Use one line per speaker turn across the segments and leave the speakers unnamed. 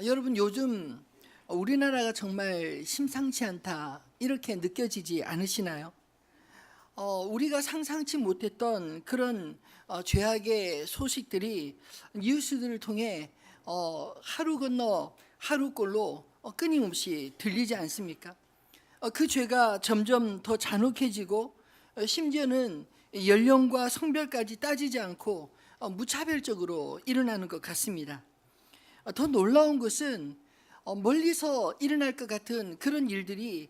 여러분 요즘 우리나라가 정말 심상치 않다 이렇게 느껴지지 않으시나요? 우리가 상상치 못했던 그런 죄악의 소식들이 뉴스들을 통해 하루 건너 하루꼴로 끊임없이 들리지 않습니까? 그 죄가 점점 더 잔혹해지고 심지어는 연령과 성별까지 따지지 않고 무차별적으로 일어나는 것 같습니다. 더 놀라운 것은 멀리서 일어날 것 같은 그런 일들이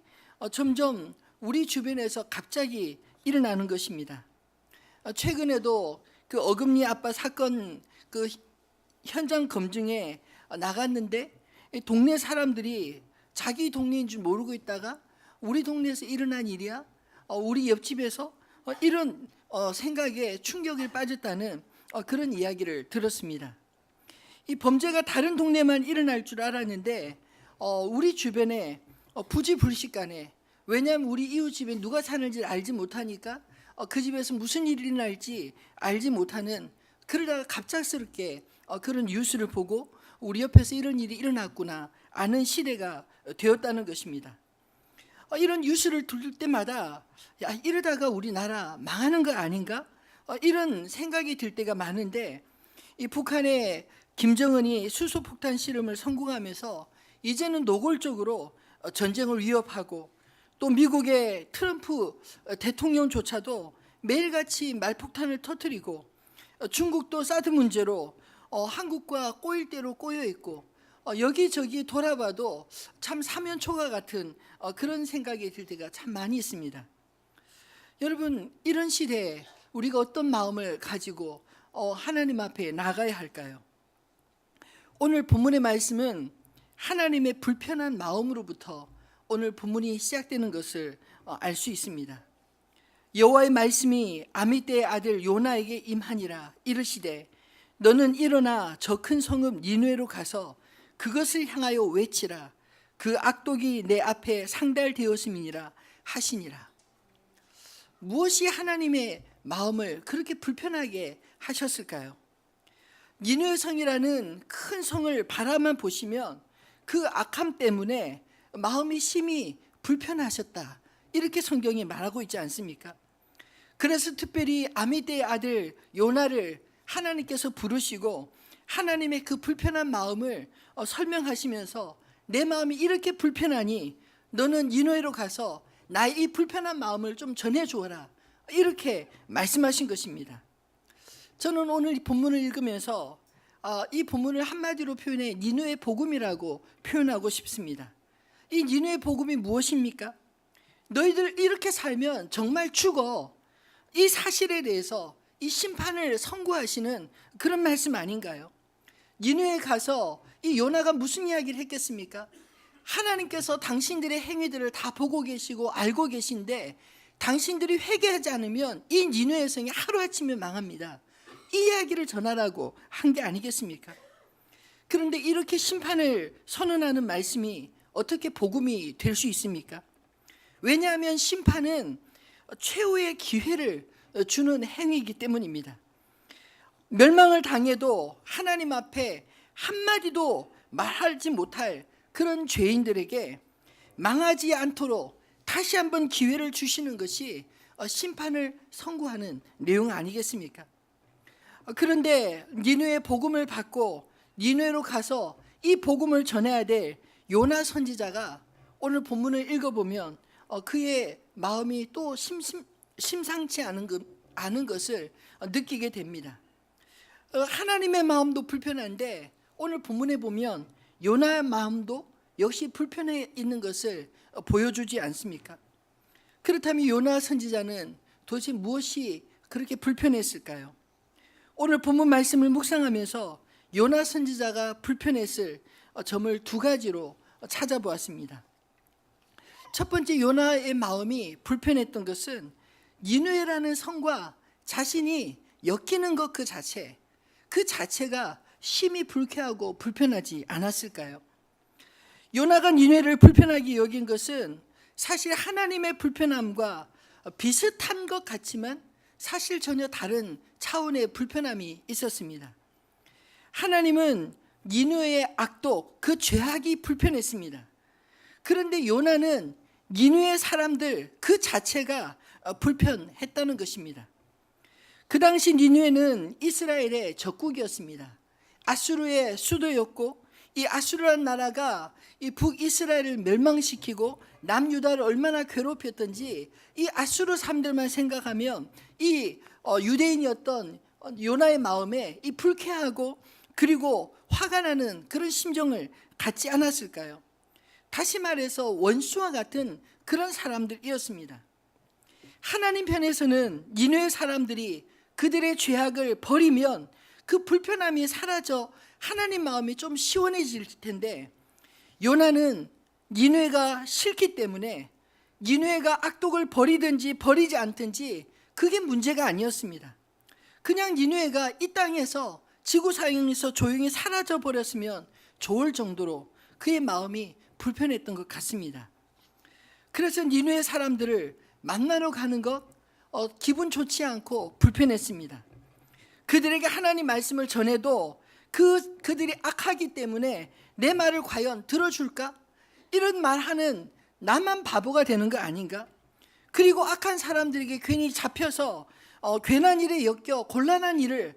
점점 우리 주변에서 갑자기 일어나는 것입니다. 최근에도 그 어금니 아빠 사건 그 현장 검증에 나갔는데 동네 사람들이 자기 동네인 줄 모르고 있다가 우리 동네에서 일어난 일이야? 우리 옆집에서 이런 생각에 충격에 빠졌다는 그런 이야기를 들었습니다. 이 범죄가 다른 동네만 일어날 줄 알았는데 우리 주변에 부지불식간에, 왜냐하면 우리 이웃집에 누가 사는지 알지 못하니까 그 집에서 무슨 일이 일어날지 알지 못하는, 그러다가 갑작스럽게 그런 뉴스를 보고 우리 옆에서 이런 일이 일어났구나 아는 시대가 되었다는 것입니다. 이런 뉴스를 들을 때마다 야, 이러다가 우리나라 망하는 거 아닌가? 이런 생각이 들 때가 많은데, 이 북한의 김정은이 수소폭탄 실험을 성공하면서 이제는 노골적으로 전쟁을 위협하고, 또 미국의 트럼프 대통령조차도 매일같이 말폭탄을 터뜨리고, 중국도 사드 문제로 한국과 꼬일 대로 꼬여 있고, 여기저기 돌아봐도 참 사면초가 같은 그런 생각이 들 때가 참 많이 있습니다. 여러분, 이런 시대에 우리가 어떤 마음을 가지고 하나님 앞에 나가야 할까요? 오늘 본문의 말씀은 하나님의 불편한 마음으로부터 오늘 본문이 시작되는 것을 알 수 있습니다. 여호와의 말씀이 아미떼의 아들 요나에게 임하니라. 이르시되 너는 일어나 저 큰 성읍 니느웨로 가서 그것을 향하여 외치라. 그 악독이 내 앞에 상달되었음이니라 하시니라. 무엇이 하나님의 마음을 그렇게 불편하게 하셨을까요? 니느웨 성이라는 큰 성을 바라만 보시면 그 악함 때문에 마음이 심히 불편하셨다, 이렇게 성경이 말하고 있지 않습니까? 그래서 특별히 아미떼의 아들 요나를 하나님께서 부르시고 하나님의 그 불편한 마음을 설명하시면서 내 마음이 이렇게 불편하니 너는 니느웨로 가서 나의 이 불편한 마음을 좀 전해주어라, 이렇게 말씀하신 것입니다. 저는 오늘 이 본문을 읽으면서 이 본문을 한마디로 표현해 니느웨 복음이라고 표현하고 싶습니다. 이 니느웨 복음이 무엇입니까? 너희들 이렇게 살면 정말 죽어, 이 사실에 대해서 이 심판을 선고하시는 그런 말씀 아닌가요? 니느웨에 가서 이 요나가 무슨 이야기를 했겠습니까? 하나님께서 당신들의 행위들을 다 보고 계시고 알고 계신데 당신들이 회개하지 않으면 이 니느웨 성이 하루아침에 망합니다, 이 이야기를 전하라고 한 게 아니겠습니까? 그런데 이렇게 심판을 선언하는 말씀이 어떻게 복음이 될 수 있습니까? 왜냐하면 심판은 최후의 기회를 주는 행위이기 때문입니다. 멸망을 당해도 하나님 앞에 한마디도 말하지 못할 그런 죄인들에게 망하지 않도록 다시 한번 기회를 주시는 것이 심판을 선고하는 내용 아니겠습니까? 그런데 니느웨 복음을 받고 니느웨로 가서 이 복음을 전해야 될 요나 선지자가 오늘 본문을 읽어보면 그의 마음이 또 심상치 않은 것을 느끼게 됩니다. 하나님의 마음도 불편한데 오늘 본문에 보면 요나의 마음도 역시 불편해 있는 것을 보여주지 않습니까? 그렇다면 요나 선지자는 도대체 무엇이 그렇게 불편했을까요? 오늘 본문 말씀을 묵상하면서 요나 선지자가 불편했을 점을 두 가지로 찾아보았습니다. 첫 번째, 요나의 마음이 불편했던 것은 니느웨라는 성과 자신이 엮이는 것 그 자체가 심히 불쾌하고 불편하지 않았을까요? 요나가 니느웨를 불편하게 여긴 것은 사실 하나님의 불편함과 비슷한 것 같지만 사실 전혀 다른 차원의 불편함이 있었습니다. 하나님은 니느웨의 악독, 그 죄악이 불편했습니다. 그런데 요나는 니느웨 사람들 그 자체가 불편했다는 것입니다. 그 당시 니느웨는 이스라엘의 적국이었습니다. 아수르의 수도였고, 이 아수르라는 나라가 이 북이스라엘을 멸망시키고 남유다를 얼마나 괴롭혔던지 이 아수르 사람들만 생각하면 이 유대인이었던 요나의 마음에 이 불쾌하고 그리고 화가 나는 그런 심정을 갖지 않았을까요? 다시 말해서 원수와 같은 그런 사람들이었습니다. 하나님 편에서는 니느웨 사람들이 그들의 죄악을 버리면 그 불편함이 사라져 하나님 마음이 좀 시원해질 텐데, 요나는 니느웨가 싫기 때문에 니느웨가 악독을 버리든지 버리지 않든지 그게 문제가 아니었습니다. 그냥 니느웨가 이 땅에서 지구상에서 조용히 사라져 버렸으면 좋을 정도로 그의 마음이 불편했던 것 같습니다. 그래서 니느웨 사람들을 만나러 가는 것 기분 좋지 않고 불편했습니다. 그들에게 하나님 말씀을 전해도 그들이 악하기 때문에 내 말을 과연 들어줄까? 이런 말하는 나만 바보가 되는 거 아닌가? 그리고 악한 사람들에게 괜히 잡혀서 괜한 일에 엮여 곤란한 일을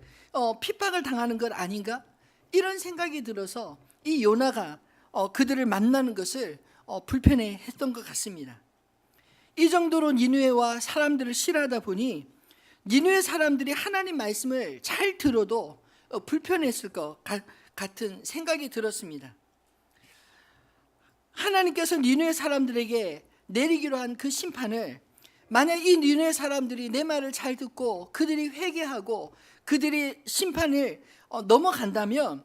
핍박을 당하는 것 아닌가? 이런 생각이 들어서 이 요나가 그들을 만나는 것을 불편해했던 것 같습니다. 이 정도로 니느웨와 사람들을 싫어하다 보니 니느웨 사람들이 하나님 말씀을 잘 들어도 불편했을 것 같은 생각이 들었습니다. 하나님께서 니느웨 사람들에게 내리기로 한 그 심판을 만약 이 니느웨 사람들이 내 말을 잘 듣고 그들이 회개하고 그들이 심판을 넘어간다면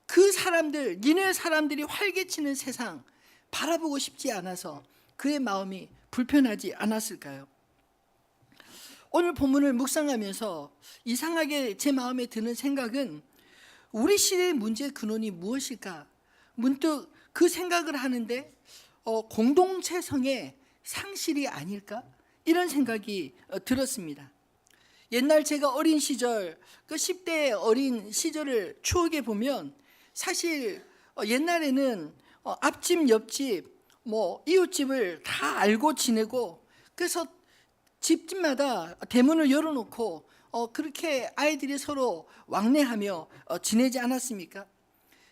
그 사람들, 니느웨 사람들이 활개치는 세상 바라보고 싶지 않아서 그의 마음이 불편하지 않았을까요? 오늘 본문을 묵상하면서 이상하게 제 마음에 드는 생각은 우리 시대의 문제의 근원이 무엇일까? 문득 그 생각을 하는데 공동체성의 상실이 아닐까? 이런 생각이 들었습니다. 옛날 제가 어린 시절, 그 10대 어린 시절을 추억해 보면 사실 옛날에는 앞집, 옆집, 이웃집을 다 알고 지내고 그래서 집집마다 대문을 열어놓고 그렇게 아이들이 서로 왕래하며 지내지 않았습니까?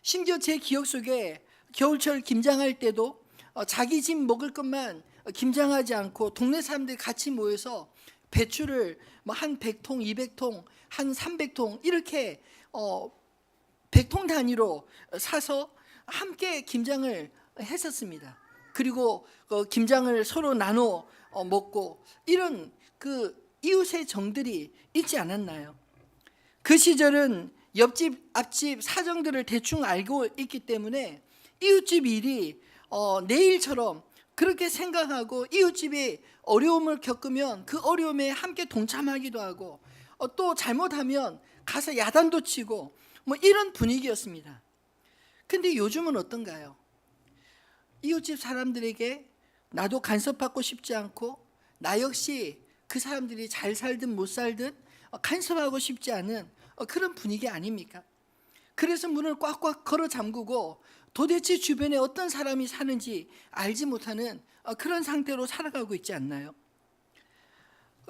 심지어 제 기억 속에 겨울철 김장할 때도 자기 집 먹을 것만 김장하지 않고 동네 사람들이 같이 모여서 배추를 한 100통, 200통, 한 300통 이렇게 100통 단위로 사서 함께 김장을 했었습니다. 그리고 김장을 서로 나눠 먹고 이런 그 이웃의 정들이 있지 않았나요? 그 시절은 옆집, 앞집 사정들을 대충 알고 있기 때문에 이웃집 일이 내일처럼 그렇게 생각하고 이웃집이 어려움을 겪으면 그 어려움에 함께 동참하기도 하고 또 잘못하면 가서 야단도 치고 이런 분위기였습니다. 근데 요즘은 어떤가요? 이웃집 사람들에게 나도 간섭받고 싶지 않고 나 역시 그 사람들이 잘 살든 못 살든 간섭하고 싶지 않은 그런 분위기 아닙니까? 그래서 문을 꽉꽉 걸어 잠그고 도대체 주변에 어떤 사람이 사는지 알지 못하는 그런 상태로 살아가고 있지 않나요?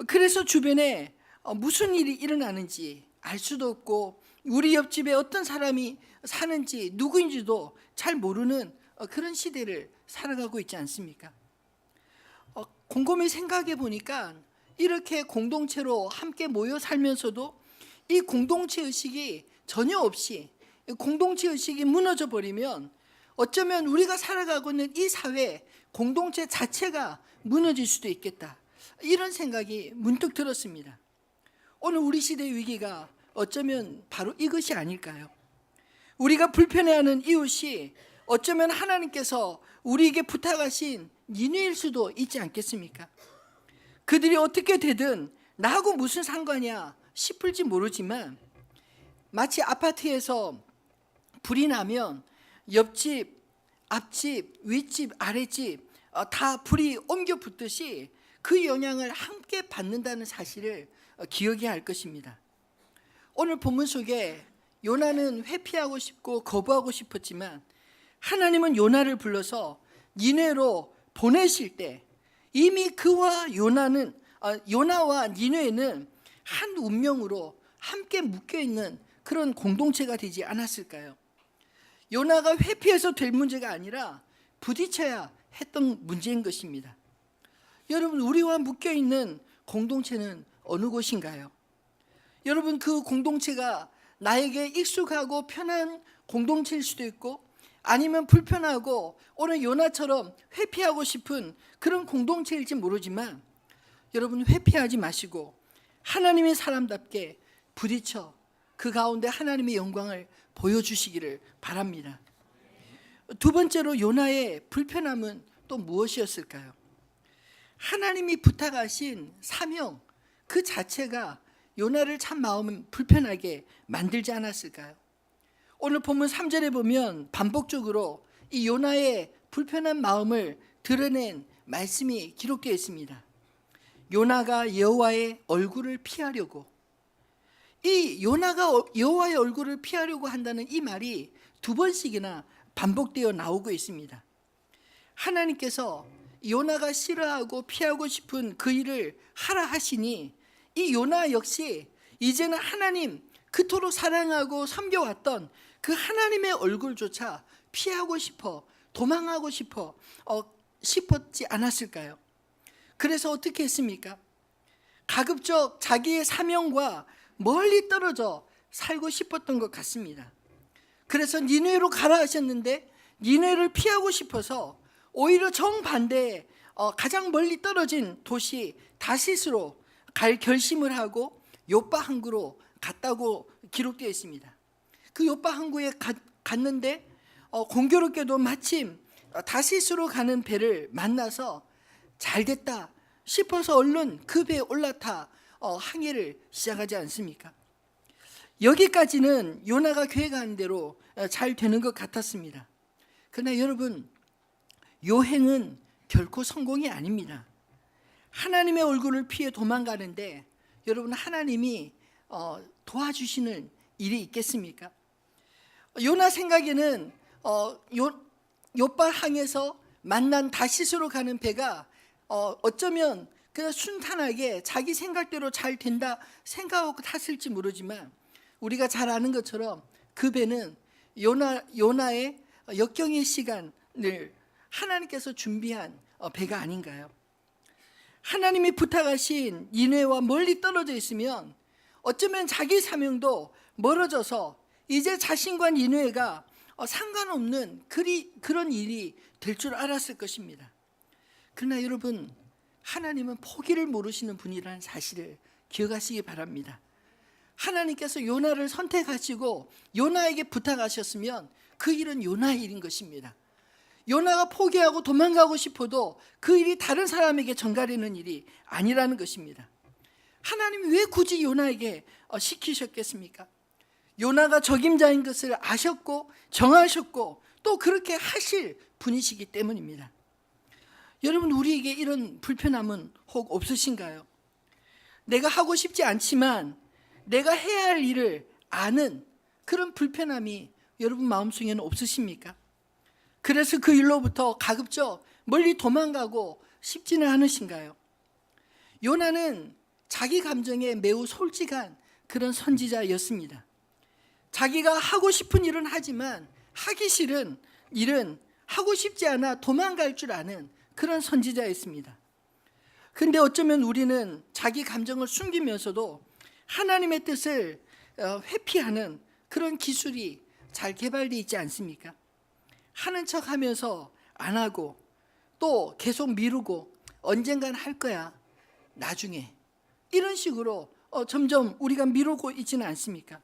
그래서 주변에 무슨 일이 일어나는지 알 수도 없고 우리 옆집에 어떤 사람이 사는지 누구인지도 잘 모르는 그런 시대를 살아가고 있지 않습니까? 곰곰이 생각해 보니까 이렇게 공동체로 함께 모여 살면서도 이 공동체 의식이 전혀 없이 공동체 의식이 무너져 버리면 어쩌면 우리가 살아가고 있는 이 사회 공동체 자체가 무너질 수도 있겠다. 이런 생각이 문득 들었습니다. 오늘 우리 시대의 위기가 어쩌면 바로 이것이 아닐까요? 우리가 불편해하는 이웃이 어쩌면 하나님께서 우리에게 부탁하신 니느웨일 수도 있지 않겠습니까? 그들이 어떻게 되든 나하고 무슨 상관이야 싶을지 모르지만 마치 아파트에서 불이 나면 옆집, 앞집, 윗집, 아랫집 다 불이 옮겨 붙듯이 그 영향을 함께 받는다는 사실을 기억해야 할 것입니다. 오늘 본문 속에 요나는 회피하고 싶고 거부하고 싶었지만 하나님은 요나를 불러서 니느웨로 보내실 때 이미 그와 요나와 니느웨는 한 운명으로 함께 묶여 있는 그런 공동체가 되지 않았을까요? 요나가 회피해서 될 문제가 아니라 부딪혀야 했던 문제인 것입니다. 여러분, 우리와 묶여 있는 공동체는 어느 곳인가요? 여러분, 그 공동체가 나에게 익숙하고 편한 공동체일 수도 있고, 아니면 불편하고 오늘 요나처럼 회피하고 싶은 그런 공동체일지 모르지만, 여러분, 회피하지 마시고 하나님의 사람답게 부딪혀 그 가운데 하나님의 영광을 보여주시기를 바랍니다. 두 번째로 요나의 불편함은 또 무엇이었을까요? 하나님이 부탁하신 사명 그 자체가 요나를 참 마음 불편하게 만들지 않았을까요? 오늘 본문 3절에 보면 반복적으로 이 요나의 불편한 마음을 드러낸 말씀이 기록되어 있습니다. 요나가 여호와의 얼굴을 피하려고, 이 요나가 여호와의 얼굴을 피하려고 한다는 이 말이 두 번씩이나 반복되어 나오고 있습니다. 하나님께서 요나가 싫어하고 피하고 싶은 그 일을 하라 하시니 이 요나 역시 이제는 하나님 그토록 사랑하고 섬겨왔던 그 하나님의 얼굴조차 피하고 싶어, 도망하고 싶었지 않았을까요? 그래서 어떻게 했습니까? 가급적 자기의 사명과 멀리 떨어져 살고 싶었던 것 같습니다. 그래서 니느웨로 가라 하셨는데 니느웨를 피하고 싶어서 오히려 정반대의 가장 멀리 떨어진 도시 다시스로 갈 결심을 하고 요빠 항구로 갔다고 기록되어 있습니다. 그 요빠 항구에 갔는데 공교롭게도 마침 다시스로 가는 배를 만나서 잘 됐다 싶어서 얼른 그 배에 올라타 항해를 시작하지 않습니까? 여기까지는 요나가 계획한 대로 잘 되는 것 같았습니다. 그러나 여러분, 요행은 결코 성공이 아닙니다. 하나님의 얼굴을 피해 도망가는데 여러분, 하나님이 도와주시는 일이 있겠습니까? 요나 생각에는 요빠 항에서 만난 다시스로 가는 배가 어쩌면 그냥 순탄하게 자기 생각대로 잘 된다 생각하고 탔을지 모르지만, 우리가 잘 아는 것처럼 그 배는 요나의 역경의 시간을 하나님께서 준비한 배가 아닌가요? 하나님이 부탁하신 니느웨와 멀리 떨어져 있으면 어쩌면 자기 사명도 멀어져서 이제 자신과 니느웨가 상관없는 그런 일이 될 줄 알았을 것입니다. 그러나 여러분, 하나님은 포기를 모르시는 분이라는 사실을 기억하시기 바랍니다. 하나님께서 요나를 선택하시고 요나에게 부탁하셨으면 그 일은 요나의 일인 것입니다. 요나가 포기하고 도망가고 싶어도 그 일이 다른 사람에게 전가되는 일이 아니라는 것입니다. 하나님이 왜 굳이 요나에게 시키셨겠습니까? 요나가 적임자인 것을 아셨고 정하셨고 또 그렇게 하실 분이시기 때문입니다. 여러분, 우리에게 이런 불편함은 혹 없으신가요? 내가 하고 싶지 않지만 내가 해야 할 일을 아는 그런 불편함이 여러분 마음속에는 없으십니까? 그래서 그 일로부터 가급적 멀리 도망가고 싶지는 않으신가요? 요나는 자기 감정에 매우 솔직한 그런 선지자였습니다. 자기가 하고 싶은 일은 하지만 하기 싫은 일은 하고 싶지 않아 도망갈 줄 아는 그런 선지자였습니다. 근데 어쩌면 우리는 자기 감정을 숨기면서도 하나님의 뜻을 회피하는 그런 기술이 잘 개발되어 있지 않습니까? 하는 척 하면서 안 하고 또 계속 미루고 언젠간 할 거야, 나중에, 이런 식으로 점점 우리가 미루고 있지는 않습니까?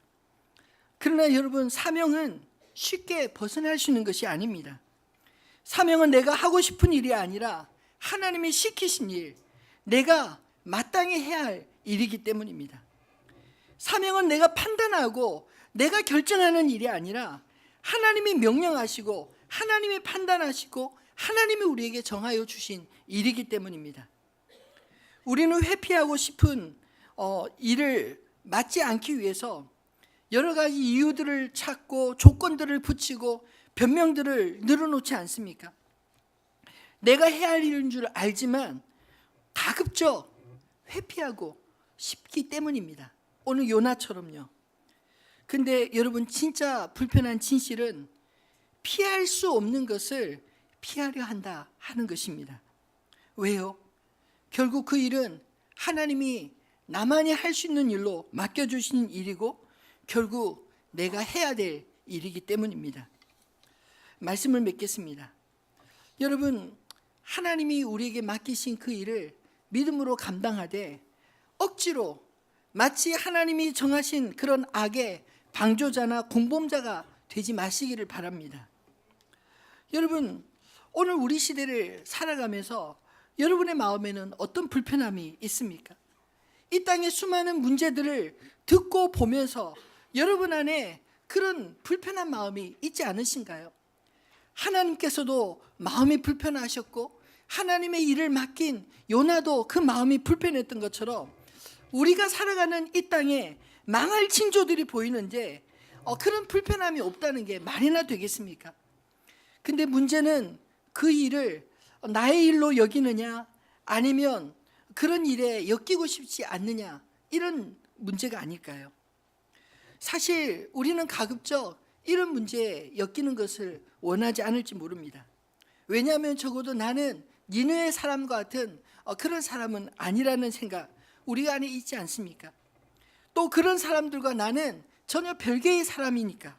그러나 여러분, 사명은 쉽게 벗어날 수 있는 것이 아닙니다. 사명은 내가 하고 싶은 일이 아니라 하나님이 시키신 일, 내가 마땅히 해야 할 일이기 때문입니다. 사명은 내가 판단하고 내가 결정하는 일이 아니라 하나님이 명령하시고 하나님이 판단하시고 하나님이 우리에게 정하여 주신 일이기 때문입니다. 우리는 회피하고 싶은 일을 맡지 않기 위해서 여러 가지 이유들을 찾고 조건들을 붙이고 변명들을 늘어놓지 않습니까? 내가 해야 할 일인 줄 알지만 가급적 회피하고 싶기 때문입니다. 오늘 요나처럼요. 근데 여러분, 진짜 불편한 진실은 피할 수 없는 것을 피하려 한다 하는 것입니다. 왜요? 결국 그 일은 하나님이 나만이 할 수 있는 일로 맡겨주신 일이고 결국 내가 해야 될 일이기 때문입니다. 말씀을 맺겠습니다. 여러분, 하나님이 우리에게 맡기신 그 일을 믿음으로 감당하되 억지로 마치 하나님이 정하신 그런 악의 방조자나 공범자가 되지 마시기를 바랍니다. 여러분, 오늘 우리 시대를 살아가면서 여러분의 마음에는 어떤 불편함이 있습니까? 이 땅의 수많은 문제들을 듣고 보면서 여러분 안에 그런 불편한 마음이 있지 않으신가요? 하나님께서도 마음이 불편하셨고 하나님의 일을 맡긴 요나도 그 마음이 불편했던 것처럼 우리가 살아가는 이 땅에 망할 징조들이 보이는데 그런 불편함이 없다는 게 말이나 되겠습니까? 근데 문제는 그 일을 나의 일로 여기느냐 아니면 그런 일에 엮이고 싶지 않느냐, 이런 문제가 아닐까요? 사실 우리는 가급적 이런 문제에 엮이는 것을 원하지 않을지 모릅니다. 왜냐하면 적어도 나는 니느의 사람과 같은 그런 사람은 아니라는 생각 우리가 안에 있지 않습니까? 또 그런 사람들과 나는 전혀 별개의 사람이니까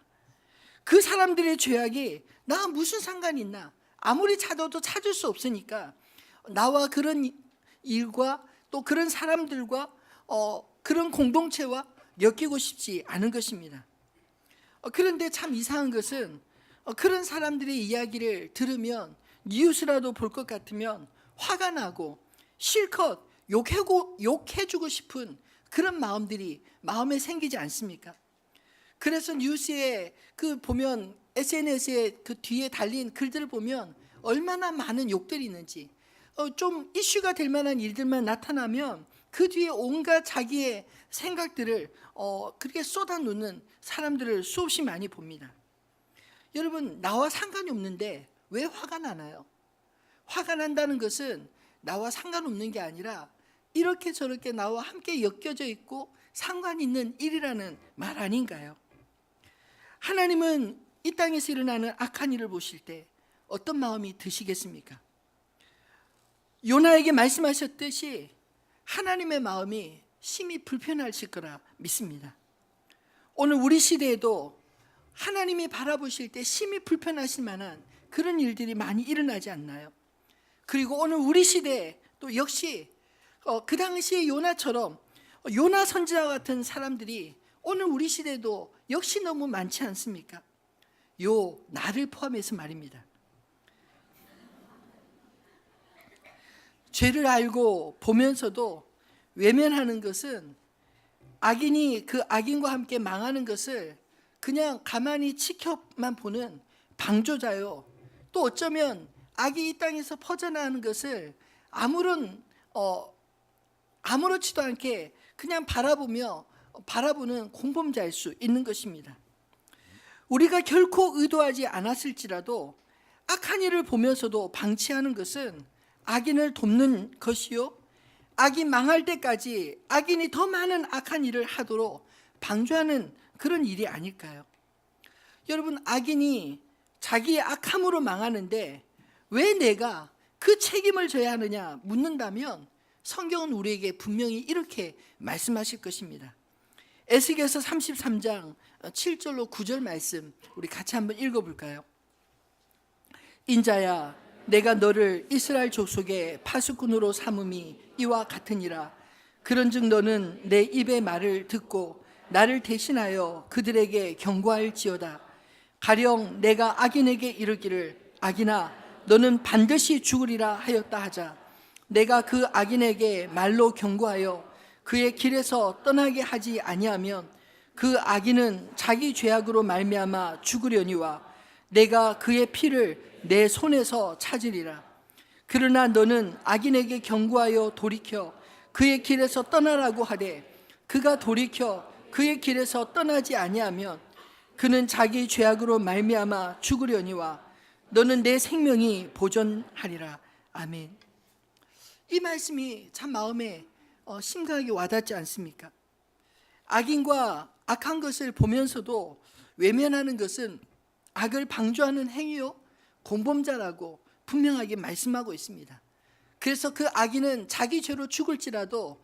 그 사람들의 죄악이 나와 무슨 상관이 있나, 아무리 찾아도 찾을 수 없으니까 나와 그런 일과 또 그런 사람들과 그런 공동체와 엮이고 싶지 않은 것입니다. 그런데 참 이상한 것은 그런 사람들의 이야기를 들으면 뉴스라도 볼 것 같으면 화가 나고 실컷 욕해주고 싶은 그런 마음들이 마음에 생기지 않습니까? 그래서 뉴스에 보면 SNS에 그 뒤에 달린 글들을 보면 얼마나 많은 욕들이 있는지, 좀 이슈가 될 만한 일들만 나타나면 그 뒤에 온갖 자기의 생각들을 그렇게 쏟아놓는 사람들을 수없이 많이 봅니다. 여러분, 나와 상관이 없는데 왜 화가 나나요? 화가 난다는 것은 나와 상관없는 게 아니라 이렇게 저렇게 나와 함께 엮여져 있고 상관 있는 일이라는 말 아닌가요? 하나님은 이 땅에서 일어나는 악한 일을 보실 때 어떤 마음이 드시겠습니까? 요나에게 말씀하셨듯이 하나님의 마음이 심히 불편하실 거라 믿습니다. 오늘 우리 시대에도 하나님이 바라보실 때 심히 불편하실 만한 그런 일들이 많이 일어나지 않나요? 그리고 오늘 우리 시대에 또 역시 그 당시의 요나처럼 요나 선지자 같은 사람들이 오늘 우리 시대에도 역시 너무 많지 않습니까? 나를 포함해서 말입니다. 죄를 알고 보면서도 외면하는 것은 악인이 그 악인과 함께 망하는 것을 그냥 가만히 지켜만 보는 방조자요, 또 어쩌면 악이 이 땅에서 퍼져나가는 것을 아무렇지도 않게 그냥 바라보는 공범자일 수 있는 것입니다. 우리가 결코 의도하지 않았을지라도 악한 일을 보면서도 방치하는 것은 악인을 돕는 것이요, 악이 망할 때까지 악인이 더 많은 악한 일을 하도록 방조하는 그런 일이 아닐까요? 여러분, 악인이 자기의 악함으로 망하는데 왜 내가 그 책임을 져야 하느냐 묻는다면 성경은 우리에게 분명히 이렇게 말씀하실 것입니다. 에스겔서 33장 7절로 9절 말씀 우리 같이 한번 읽어볼까요? 인자야, 내가 너를 이스라엘 족속의 파수꾼으로 삼음이 이와 같으니라. 그런즉 너는 내 입의 말을 듣고 나를 대신하여 그들에게 경고할지어다. 가령 내가 악인에게 이르기를 악인아 너는 반드시 죽으리라 하였다 하자. 내가 그 악인에게 말로 경고하여 그의 길에서 떠나게 하지 아니하면 그 악인은 자기 죄악으로 말미암아 죽으려니와 내가 그의 피를 내 손에서 찾으리라. 그러나 너는 악인에게 경고하여 돌이켜 그의 길에서 떠나라고 하되 그가 돌이켜 그의 길에서 떠나지 아니하면 그는 자기 죄악으로 말미암아 죽으려니와 너는 내 생명이 보존하리라. 아멘. 이 말씀이 참 마음에 심각하게 와닿지 않습니까? 악인과 악한 것을 보면서도 외면하는 것은 악을 방조하는 행위요 공범자라고 분명하게 말씀하고 있습니다. 그래서 그 악인은 자기 죄로 죽을지라도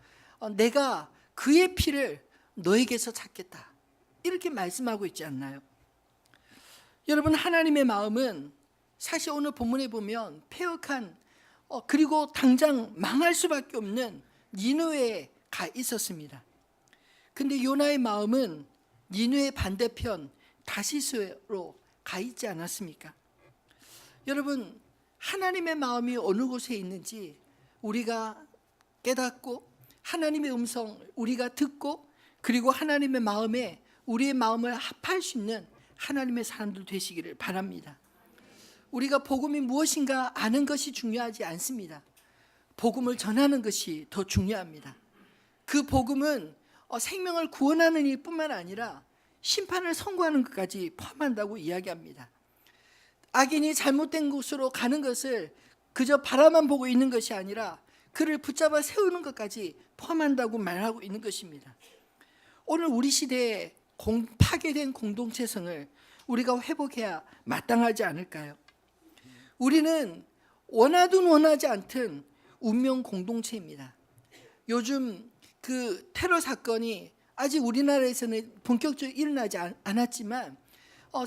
내가 그의 피를 너에게서 찾겠다, 이렇게 말씀하고 있지 않나요? 여러분, 하나님의 마음은 사실 오늘 본문에 보면 패역한 그리고 당장 망할 수밖에 없는 니느웨에 가 있었습니다. 근데 요나의 마음은 니느웨 반대편 다시스로 가 있지 않았습니까? 여러분, 하나님의 마음이 어느 곳에 있는지 우리가 깨닫고 하나님의 음성 우리가 듣고 그리고 하나님의 마음에 우리의 마음을 합할 수 있는 하나님의 사람들 되시기를 바랍니다. 우리가 복음이 무엇인가 아는 것이 중요하지 않습니다. 복음을 전하는 것이 더 중요합니다. 그 복음은 생명을 구원하는 일뿐만 아니라 심판을 선고하는 것까지 포함한다고 이야기합니다. 악인이 잘못된 곳으로 가는 것을 그저 바라만 보고 있는 것이 아니라 그를 붙잡아 세우는 것까지 포함한다고 말하고 있는 것입니다. 오늘 우리 시대에 파괴된 공동체성을 우리가 회복해야 마땅하지 않을까요? 우리는 원하든 원하지 않든 운명 공동체입니다. 요즘 그 테러 사건이 아직 우리나라에서는 본격적으로 일어나지 않았지만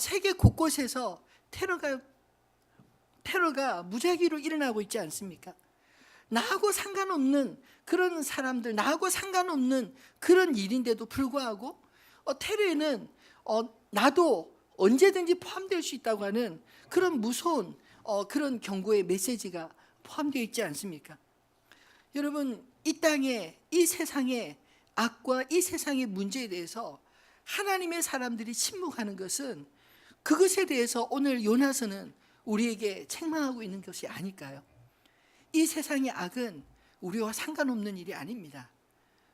세계 곳곳에서 테러가 무작위로 일어나고 있지 않습니까? 나하고 상관없는 그런 사람들, 나하고 상관없는 그런 일인데도 불구하고 테러에는 나도 언제든지 포함될 수 있다고 하는 그런 무서운 그런 경고의 메시지가 포함되어 있지 않습니까? 여러분, 이 땅에, 이 세상의 악과 이 세상의 문제에 대해서 하나님의 사람들이 침묵하는 것은 그것에 대해서 오늘 요나서는 우리에게 책망하고 있는 것이 아닐까요? 이 세상의 악은 우리와 상관없는 일이 아닙니다.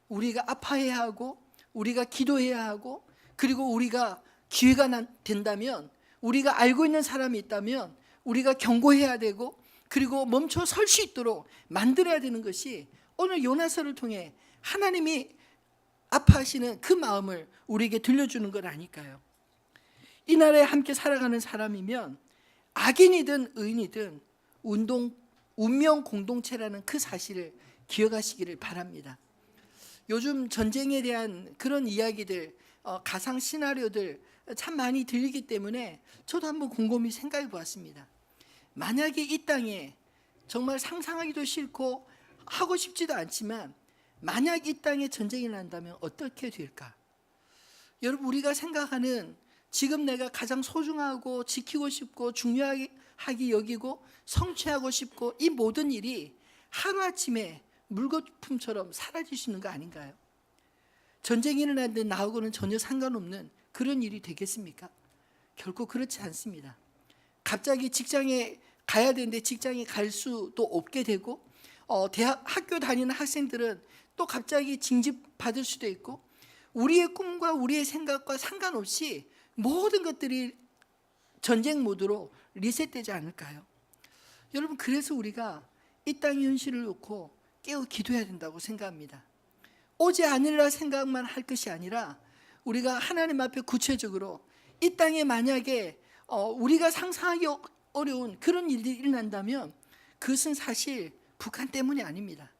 우리가 아파해야 하고 우리가 기도해야 하고 그리고 우리가 기회가 된다면 우리가 알고 있는 사람이 있다면 우리가 경고해야 되고 그리고 멈춰 설 수 있도록 만들어야 되는 것이 오늘 요나서를 통해 하나님이 아파하시는 그 마음을 우리에게 들려주는 것 아닐까요? 이 나라에 함께 살아가는 사람이면 악인이든 의인이든 운명 공동체라는 그 사실을 기억하시기를 바랍니다. 요즘 전쟁에 대한 그런 이야기들, 가상 시나리오들 참 많이 들리기 때문에 저도 한번 곰곰이 생각해 보았습니다. 만약에 이 땅에 정말 상상하기도 싫고 하고 싶지도 않지만 만약 이 땅에 전쟁이 난다면 어떻게 될까? 여러분, 우리가 생각하는 지금 내가 가장 소중하고 지키고 싶고 중요하게 여기고 성취하고 싶고 이 모든 일이 하루아침에 물거품처럼 사라질 수 있는 거 아닌가요? 전쟁이 일어났는데 나하고는 전혀 상관없는 그런 일이 되겠습니까? 결코 그렇지 않습니다. 갑자기 직장에 가야 되는데 직장에 갈 수도 없게 되고 학교 다니는 학생들은 또 갑자기 징집받을 수도 있고 우리의 꿈과 우리의 생각과 상관없이 모든 것들이 전쟁 모드로 리셋되지 않을까요? 여러분, 그래서 우리가 이 땅의 현실을 놓고 깨어 기도해야 된다고 생각합니다. 오지 않으리라 생각만 할 것이 아니라 우리가 하나님 앞에 구체적으로 이 땅에 만약에 우리가 상상하기 어려운 그런 일들이 일어난다면 그것은 사실 북한 때문이 아닙니다.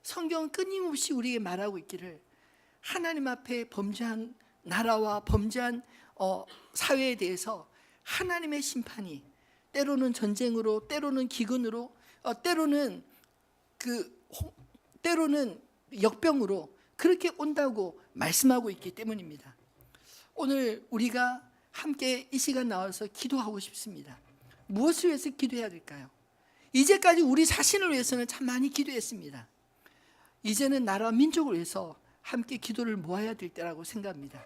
성경은 끊임없이 우리에게 말하고 있기를 하나님 앞에 범죄한 나라와 범죄한 사회에 대해서 하나님의 심판이 때로는 전쟁으로, 때로는 기근으로, 때로는 역병으로 그렇게 온다고 말씀하고 있기 때문입니다. 오늘 우리가 함께 이 시간 나와서 기도하고 싶습니다. 무엇을 위해서 기도해야 될까요? 이제까지 우리 자신을 위해서는 참 많이 기도했습니다. 이제는 나라와 민족을 위해서 함께 기도를 모아야 될 때라고 생각합니다.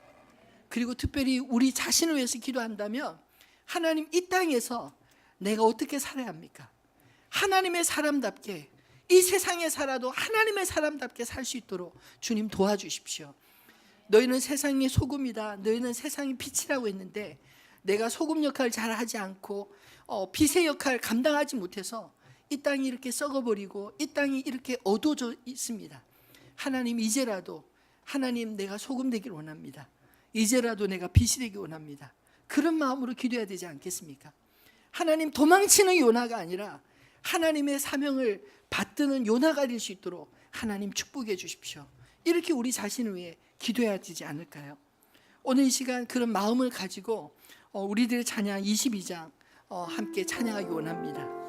그리고 특별히 우리 자신을 위해서 기도한다면 하나님, 이 땅에서 내가 어떻게 살아야 합니까? 하나님의 사람답게, 이 세상에 살아도 하나님의 사람답게 살 수 있도록 주님 도와주십시오. 너희는 세상의 소금이다. 너희는 세상의 빛이라고 했는데 내가 소금 역할을 잘 하지 않고 빛의 역할을 감당하지 못해서 이 땅이 이렇게 썩어버리고 이 땅이 이렇게 어두워져 있습니다. 하나님, 이제라도 하나님, 내가 소금 되기를 원합니다. 이제라도 내가 빛이 되기 원합니다. 그런 마음으로 기도해야 되지 않겠습니까? 하나님, 도망치는 요나가 아니라 하나님의 사명을 받드는 요나가 될 수 있도록 하나님 축복해 주십시오. 이렇게 우리 자신을 위해 기도해야 되지 않을까요? 오늘 이 시간 그런 마음을 가지고 우리들의 찬양 22장 함께 찬양하기 원합니다.